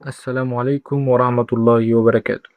السلام عليكم ورحمة الله وبركاته.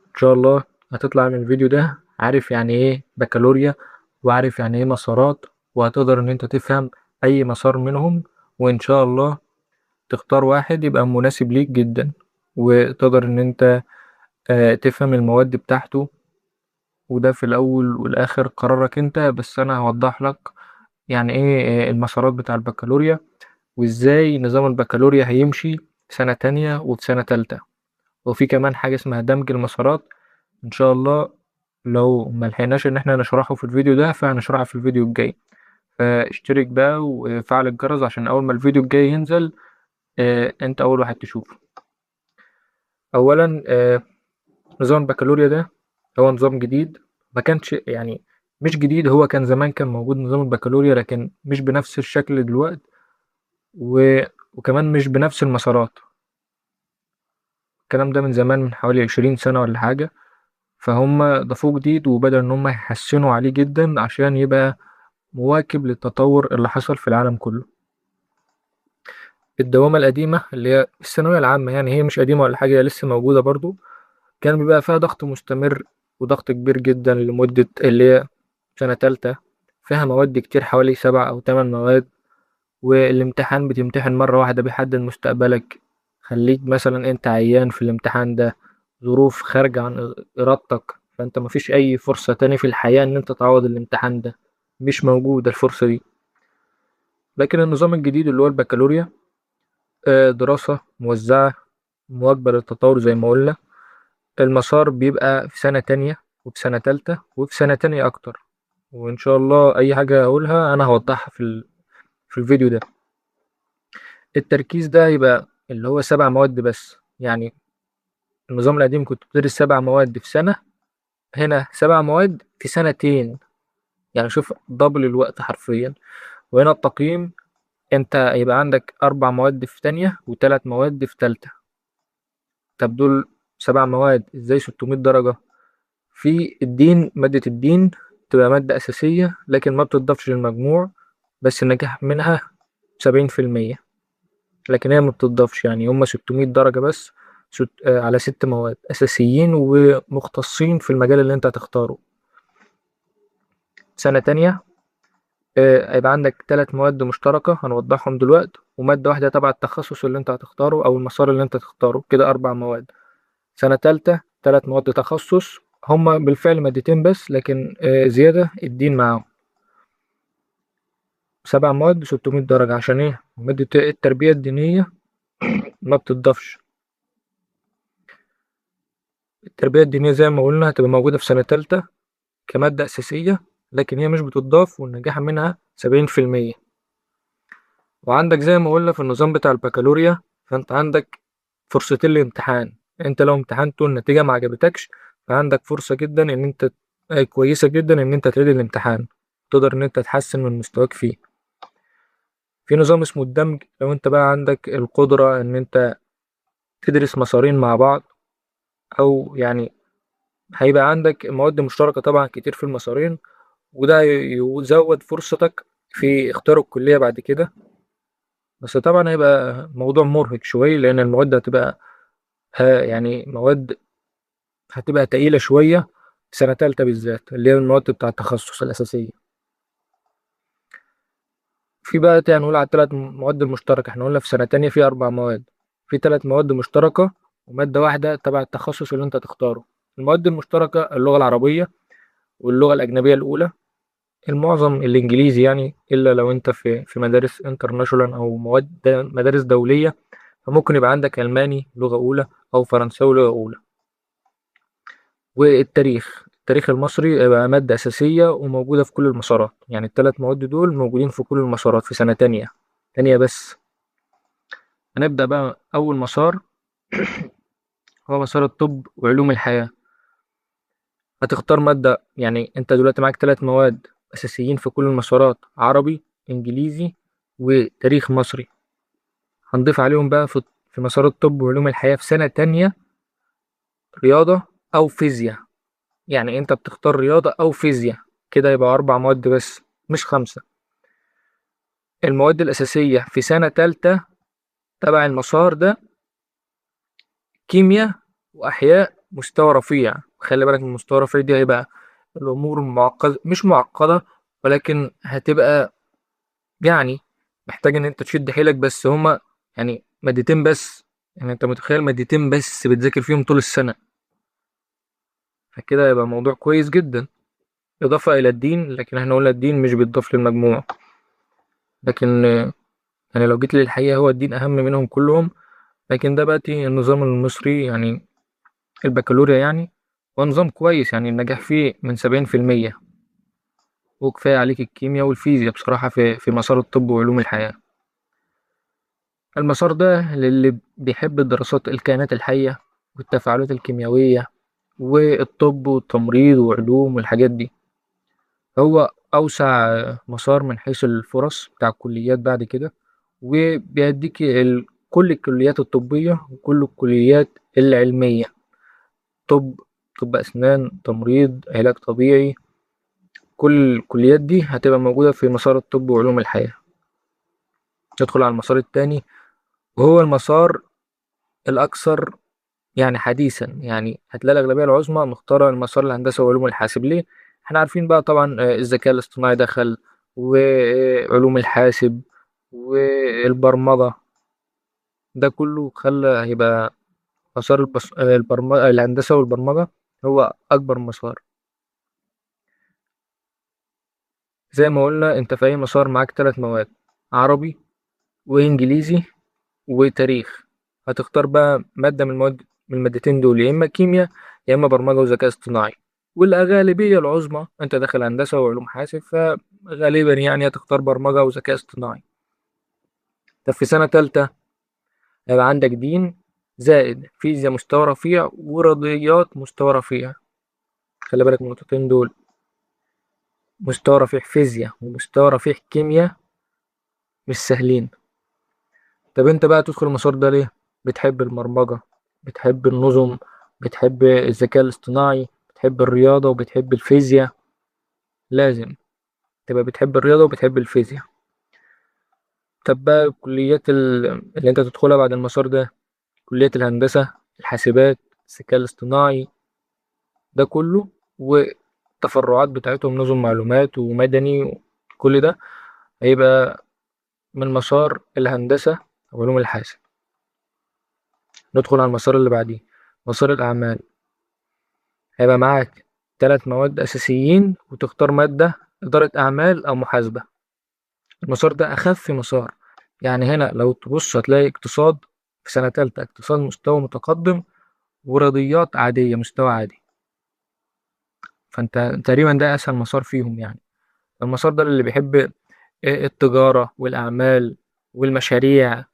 إن شاء الله هتطلع من الفيديو ده عارف يعني إيه بكالوريا، وعارف يعني إيه مسارات، وهتقدر إن أنت تفهم أي مسار منهم، وإن شاء الله تختار واحد يبقى مناسب ليك جدا، وتقدر إن أنت تفهم المواد بتاعته. وده في الأول والآخر قرارك أنت، بس أنا هوضح لك يعني إيه المسارات بتاع البكالوريا، وإزاي نظام البكالوريا هيمشي في سنة تانية وفي سنة تالتة. وفي كمان حاجة اسمها دمج المسارات. ان شاء الله لو ما لحقناش ان احنا نشرحه في الفيديو ده فهنشرحه في الفيديو الجاي. فاشترك بقى وفعل الجرس عشان اول ما الفيديو الجاي ينزل انت اول واحد تشوفه. اولا نظام البكالوريا ده هو نظام جديد. ما كانش يعني مش جديد، هو كان زمان كان موجود نظام البكالوريا، لكن مش بنفس الشكل دلوقتي وكمان مش بنفس المسارات. الكلام ده من زمان، من حوالي 20 سنة ولا حاجة. فهم ضافوه جديد وبدأوا إن هم يحسنوا عليه جدا عشان يبقى مواكب للتطور اللي حصل في العالم كله. الدوامة القديمة اللي هي الثانوية العامة، يعني هي مش قديمة ولا حاجة، هي لسه موجودة برضو. كان بيبقى فيها ضغط مستمر وضغط كبير جدا لمدة اللي هي سنة تالتة. فيها مواد كتير، حوالي 7 أو 8 مواد. والامتحان بتمتحن مرة واحدة بيحدد مستقبلك. خليك مثلا انت عيان في الامتحان ده، ظروف خارجة عن إرادتك، فانت مفيش أي فرصة تاني في الحياة ان انت تعوض الامتحان ده، مش موجودة الفرصة دي. لكن النظام الجديد اللي هو البكالوريا دراسة موزعة مواكبة للتطور زي ما قلنا. المسار بيبقى في سنة تانية وفي سنة تالتة وفي سنة تانية أكتر. وإن شاء الله أي حاجة أقولها أنا هوضحها في الفيديو ده. التركيز ده يبقى اللي هو 7 مواد بس، يعني النظام القديم كنت بتدرس 7 مواد في سنة، هنا 7 مواد في سنتين. يعني شوف دبل الوقت حرفيا. وهنا التقييم، انت يبقى عندك 4 مواد في تانية و3 مواد في تالتة. طب دول 7 مواد ازاي 600 درجة؟ في الدين، مادة الدين تبقى مادة أساسية لكن ما بتضافش للمجموع، بس النجاح منها 70%. لكن هي ما بتضافش، يعني هما 600 درجة بس. على 6 مواد أساسيين ومختصين في المجال اللي أنت هتختاره. سنة تانية هيبقى عندك 3 مواد مشتركة هنوضحهم دلوقتي، ومادة واحدة تبع التخصص اللي أنت هتختاره أو المسار اللي أنت هتختاره، كده 4 مواد. سنة تالتة 3 مواد تخصص، هما بالفعل مادتين بس لكن زيادة الدين معاهم. 7 مواد 600 درجة، عشان إيه؟ مادة التربية الدينية ما بتضافش. التربية الدينية زي ما قلنا هتبقى موجودة في سنة تالتة كمادة أساسية، لكن هي مش بتضاف والنجاح منها 70%. وعندك زي ما قلنا في النظام بتاع البكالوريا، فأنت عندك فرصتين للامتحان. أنت لو امتحنت والنتيجة ما عجبتكش، فعندك فرصة جدا إن أنت كويسة جدا إن أنت تعيد الامتحان، تقدر إن أنت تحسن من مستواك فيه. في نظام اسمه الدمج، لو أنت بقى عندك القدرة إن أنت تدرس مسارين مع بعض، أو يعني هيبقى عندك مواد مشتركة طبعا كتير في المسارين، وده يزود فرصتك في اختيار الكلية بعد كده. بس طبعا هيبقى موضوع مرهق شوية، لأن المواد هتبقى يعني مواد هتبقى تقيلة شوية في سنة تالتة بالذات، اللي هي المواد بتاع التخصص الأساسية. في بقى هنقول على ال3 مواد المشتركة. احنا قلنا في سنة تانية في 4 مواد، في 3 مواد مشتركة ومادة واحدة تبع التخصص اللي انت تختاره. المواد المشتركة اللغة العربية واللغة الأجنبية الأولى، المعظم الإنجليزي يعني، إلا لو أنت في مدارس انترناشونال أو مدارس دولية، فممكن يبقى عندك ألماني لغة أولى أو فرنساوي لغة أولى. التاريخ المصري يبقى مادة أساسية وموجودة في كل المسارات، يعني ال3 مواد دول موجودين في كل المسارات في سنة تانية بس. هنبدأ بقى أول مسار، هو مسار الطب وعلوم الحياة. هتختار مادة، يعني أنت دلوقتي معاك 3 مواد أساسيين في كل المسارات: عربي، إنجليزي، وتاريخ مصري. هنضيف عليهم بقى في مسار الطب وعلوم الحياة في سنة تانية رياضة أو فيزياء. يعني أنت بتختار رياضة أو فيزياء، كده يبقى 4 مواد بس مش 5. المواد الأساسية في سنة تالتة تبع المسار ده كيمياء وأحياء مستوى رفيع. خلي بالك من المستوى الرفيع دي هيبقى الأمور معقدة، مش معقدة، ولكن هتبقى يعني محتاج إن أنت تشد حيلك، بس هما يعني مادتين بس. يعني أنت متخيل مادتين بس بتذاكر فيهم طول السنة؟ فكده يبقى موضوع كويس جدا. إضافة إلى الدين، لكن احنا قلنا الدين مش بيتضاف للمجموع. لكن يعني لو جيت للحقيقة هو الدين أهم منهم كلهم. لكن ده بقى النظام المصري يعني، البكالوريا يعني، هو نظام كويس، يعني النجاح فيه من 70%. وكفاية عليك الكيمياء والفيزياء بصراحة في مسار الطب وعلوم الحياة. المسار ده للي بيحب دراسات الكائنات الحية والتفاعلات الكيميائية والطب والتمريض وعلوم والحاجات دي. هو أوسع مسار من حيث الفرص بتاع الكليات بعد كده، وبيديك كل الكليات الطبية وكل الكليات العلمية. طب، طب أسنان، تمريض، علاج طبيعي، كل الكليات دي هتبقى موجودة في مسار الطب وعلوم الحياة. ندخل على المسار التاني، وهو المسار الأكثر يعني حديثا. يعني هتلاقي الأغلبية العظمى مختارة المسار الهندسة وعلوم الحاسب. ليه؟ احنا عارفين بقى طبعا الذكاء الاصطناعي دخل، وعلوم الحاسب والبرمجة. ده كله خلى هيبقى مسار البرمجة، الهندسة والبرمجة هو أكبر مسار. زي ما قلنا انت في أي مسار معاك 3 مواد: عربي وإنجليزي وتاريخ. هتختار بقى مادة من المادتين دول، يا إما كيمياء يا إما برمجة وذكاء اصطناعي. والغالبية العظمى أنت داخل هندسة وعلوم حاسب، فغالبا يعني هتختار برمجة وذكاء اصطناعي. طب في سنة تالتة هيبقى عندك دين زائد فيزياء مستوى رفيع ورياضيات مستوى رفيع. خلي بالك من النقطتين دول: مستوى رفيع فيزياء ومستوى رفيع كيمياء، مش سهلين. طب انت بقى تدخل المسار ده ليه؟ بتحب البرمجة، بتحب النظم، بتحب الذكاء الاصطناعي، بتحب الرياضة وبتحب الفيزياء. لازم تبقى بتحب الرياضة وبتحب الفيزياء. طب بقى الكليات اللي انت تدخلها بعد المسار ده: كلية الهندسة، الحاسبات، الذكاء الاصطناعي، ده كله، والتفرعات بتاعتهم نظم معلومات ومدني. كل ده هيبقى من مسار الهندسة وعلوم الحاسب. ندخل على المسار اللي بعديه، مسار الأعمال. هيبقى معاك 3 مواد أساسيين وتختار مادة: إدارة أعمال أو محاسبة. المسار ده أخف مسار. يعني هنا لو تبص هتلاقي اقتصاد في سنة تالتة، اقتصاد مستوى متقدم، ورياضيات عادية مستوى عادي. فأنت تقريبا ده أسهل مسار فيهم يعني. المسار ده اللي بيحب التجارة والأعمال والمشاريع،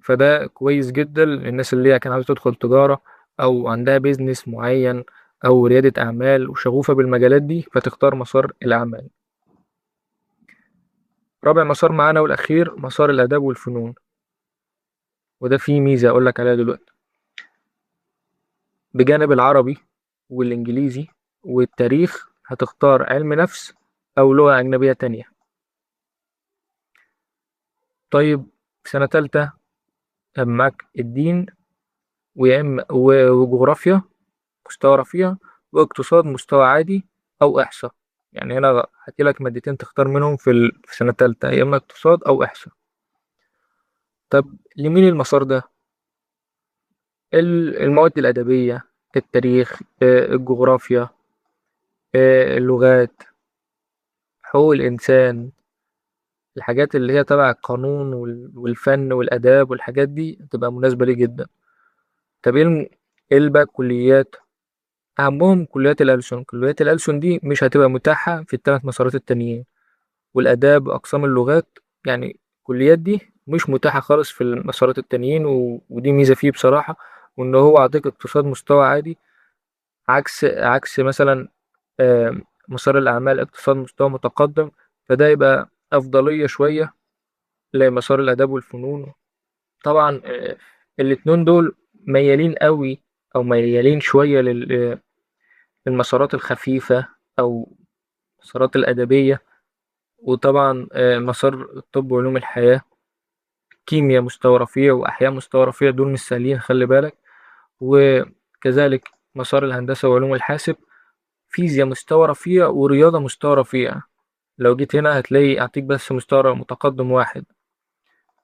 فده كويس جدا للناس اللي هي كان عاوزة تدخل تجارة أو عندها بيزنس معين أو ريادة أعمال وشغوفة بالمجالات دي، فتختار مسار الأعمال. رابع مسار معانا والأخير مسار الآداب والفنون. وده فيه ميزة أقولك عليها دلوقتي: بجانب العربي والإنجليزي والتاريخ هتختار علم نفس أو لغة أجنبية تانية. طيب في سنة تالتة معاك الدين ويا إما وجغرافيا مستوى رفيع، واقتصاد مستوى عادي، أو إحصاء. يعني هنا هديلك مادتين تختار منهم في سنة تالتة: يا إما اقتصاد أو إحصاء. طب لمين المسار ده؟ المواد الأدبية، التاريخ، الجغرافيا، اللغات، حقوق الإنسان، الحاجات اللي هي تبع القانون والفن والآداب والحاجات دي تبقى مناسبة ليه جدا. طب إيه بقى الكليات؟ أهمهم كليات الألسن. كليات الألسن دي مش هتبقى متاحة في ال3 مسارات التانيين. والآداب وأقسام اللغات، يعني الكليات دي مش متاحة خالص في المسارات التانيين، ودي ميزة فيه بصراحة. وإن هو عطيك اقتصاد مستوى عادي، عكس مثلا مسار الأعمال اقتصاد مستوى متقدم. فده يبقى أفضلية شوية لمسار الآداب والفنون. طبعا الاتنين دول ميالين قوي أو ميالين شوية للمسارات الخفيفة أو المسارات الأدبية. وطبعا مسار الطب وعلوم الحياة كيمياء مستوى رفيع وأحياء مستوى رفيع، دول مش سهلين، خلي بالك. وكذلك مسار الهندسة وعلوم الحاسب، فيزياء مستوى رفيع ورياضة مستوى رفيع. لو جيت هنا هتلاقي أعطيك بس مستوى متقدم واحد،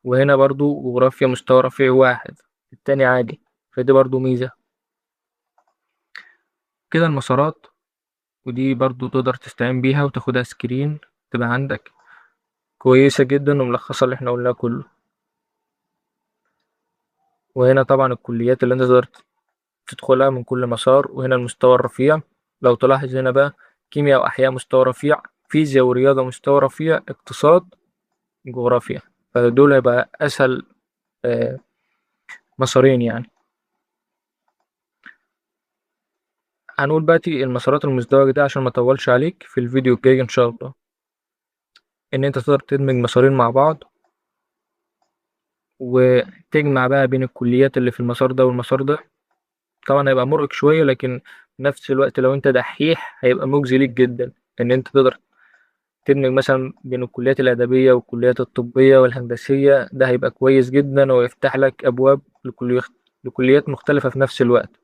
وهنا برضو جغرافيا مستوى رفيع واحد، التاني عادي. فدي برضو ميزة كده المسارات. ودي برضو تقدر تستعين بيها وتاخدها سكرين، تبقى عندك كويسة جدا وملخصة اللي احنا قلناه كله. وهنا طبعا الكليات اللي انت تقدر تدخلها من كل مسار، وهنا المستوى الرفيع. لو تلاحظ هنا بقى كيمياء وأحياء مستوى رفيع، فيزياء ورياضة مستوى رفيع، اقتصاد، جغرافيا. فدول هيبقى أسهل آه، مسارين يعني. هنقول بقى المسارات المزدوجة دي عشان ما اطولش عليك في الفيديو الجاي ان شاء الله. ان انت تقدر تدمج مسارين مع بعض، وتجمع بقى بين الكليات اللي في المسار ده والمسار ده. طبعا هيبقى مرهق شوية، لكن في نفس الوقت لو انت دحيح هيبقى مجزي ليك جدا. ان انت تقدر تدمج مثلا بين الكليات الأدبية والكليات الطبية والهندسية، ده هيبقى كويس جدا ويفتح لك أبواب لكليات مختلفة في نفس الوقت.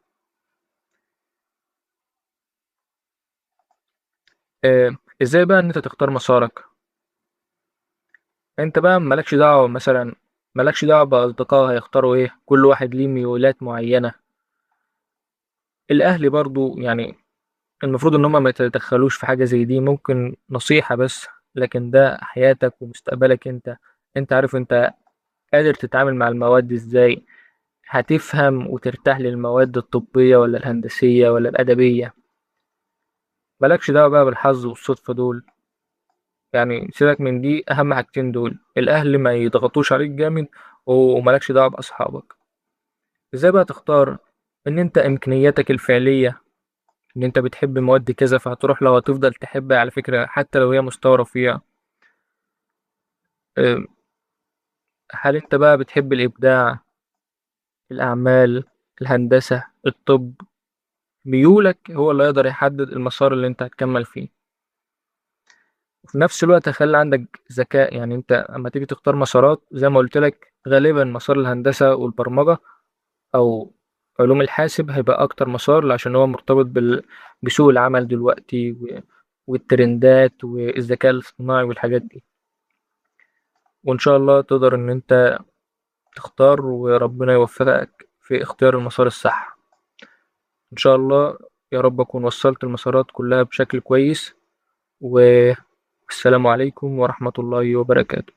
ازاي بقى ان انت تختار مسارك؟ انت بقى مالكش دعوة مثلا، مالكش دعوة بأصدقائه هيختاروا ايه، كل واحد ليه ميولات معينة. الأهل برضو يعني المفروض ان هما ما يتدخلوش في حاجة زي دي، ممكن نصيحة بس، لكن ده حياتك ومستقبلك انت. انت عارف انت قادر تتعامل مع المواد ازاي، هتفهم وترتاح للمواد الطبية ولا الهندسية ولا الأدبية. مالكش دعوة بقى بالحظ والصدفة دول، يعني سيبك من دي. أهم حاجتين دول، الأهل ما يضغطوش عليك جامد، ومالكش دعوة بأصحابك. ازاي بقى تختار؟ ان انت امكانياتك الفعلية، ان انت بتحب مواد كذا فهتروح لو هتفضل تحبها على فكرة حتى لو هي مستوى رفيع. أم، هل انت بقى بتحب الابداع، الاعمال، الهندسة، الطب؟ ميولك هو اللي يقدر يحدد المسار اللي انت هتكمل فيه. وفي نفس الوقت خلي عندك ذكاء، يعني انت اما تيجي تختار مسارات زي ما قلت لك غالبا مسار الهندسة والبرمجة او علوم الحاسب هيبقى اكتر مسار، عشان هو مرتبط بسوق العمل دلوقتي والترندات والذكاء الاصطناعي والحاجات دي. وان شاء الله تقدر ان انت تختار، وربنا يوفقك في اختيار المسار الصح ان شاء الله. يا رب اكون وصلت المسارات كلها بشكل كويس، والسلام عليكم ورحمة الله وبركاته.